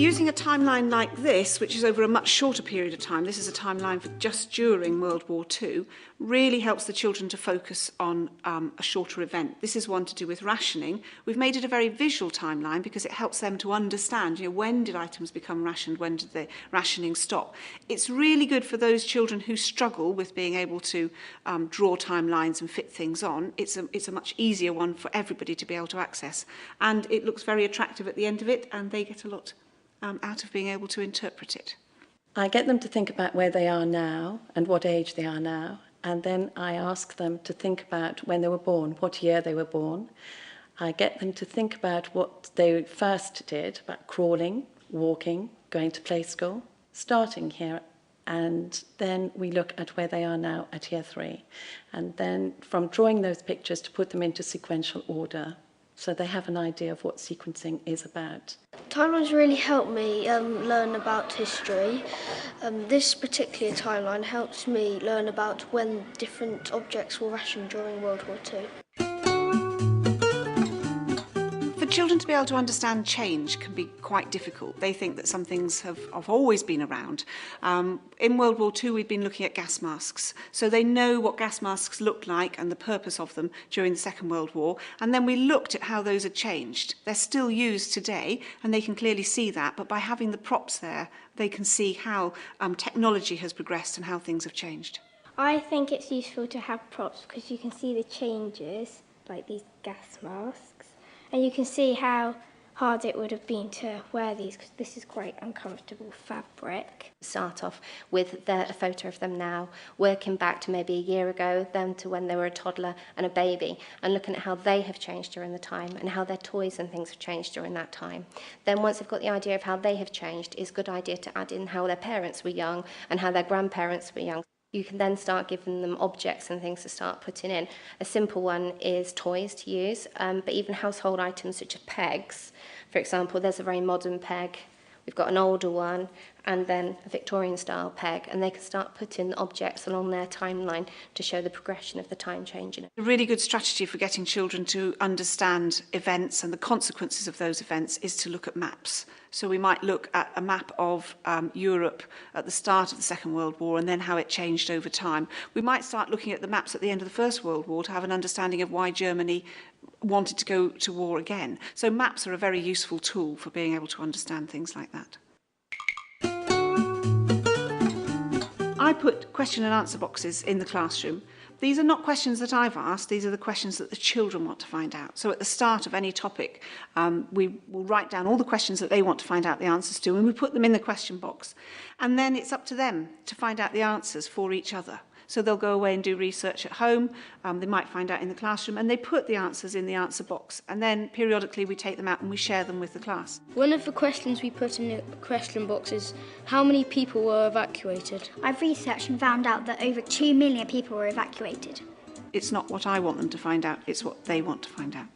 Using a timeline like this, which is over a much shorter period of time, this is a timeline for just during World War II, really helps the children to focus on a shorter event. This is one to do with rationing. We've made it a very visual timeline because it helps them to understand, when did items become rationed, when did the rationing stop. It's really good for those children who struggle with being able to draw timelines and fit things on. It's a much easier one for everybody to be able to access. And it looks very attractive at the end of it, and they get a lot out of being able to interpret it. I get them to think about where they are now and what age they are now, and then I ask them to think about when they were born, what year they were born. I get them to think about what they first did, about crawling, walking, going to play school, starting here, and then we look at where they are now at year 3. And then from drawing those pictures to put them into sequential order, so they have an idea of what sequencing is about. Timelines really help me learn about history. This particular timeline helps me learn about when different objects were rationed during World War II. For children to be able to understand change can be quite difficult. They think that some things have always been around. In World War II, we've been looking at gas masks. So they know what gas masks looked like and the purpose of them during the Second World War. And then we looked at how those had changed. They're still used today, and they can clearly see that. But by having the props there, they can see how technology has progressed and how things have changed. I think it's useful to have props because you can see the changes, like these gas masks. And you can see how hard it would have been to wear these because this is quite uncomfortable fabric. Start off with a photo of them now, working back to maybe a year ago, then to when they were a toddler and a baby, and looking at how they have changed during the time and how their toys and things have changed during that time. Then once they've got the idea of how they have changed, it's a good idea to add in how their parents were young and how their grandparents were young. You can then start giving them objects and things to start putting in. A simple one is toys to use, but even household items such as pegs. For example, there's a very modern peg, we've got an older one, and then a Victorian-style peg, and they can start putting objects along their timeline to show the progression of the time changing. A really good strategy for getting children to understand events and the consequences of those events is to look at maps. So we might look at a map of Europe at the start of the Second World War and then how it changed over time. We might start looking at the maps at the end of the First World War to have an understanding of why Germany wanted to go to war again. So maps are a very useful tool for being able to understand things like that. I put question and answer boxes in the classroom. These are not questions that I've asked, these are the questions that the children want to find out. So at the start of any topic, we will write down all the questions that they want to find out the answers to, and we put them in the question box. And then it's up to them to find out the answers for each other. So they'll go away and do research at home, they might find out in the classroom, and they put the answers in the answer box. And then periodically we take them out and we share them with the class. One of the questions we put in the question box is, how many people were evacuated? I've researched and found out that over 2 million people were evacuated. It's not what I want them to find out, it's what they want to find out.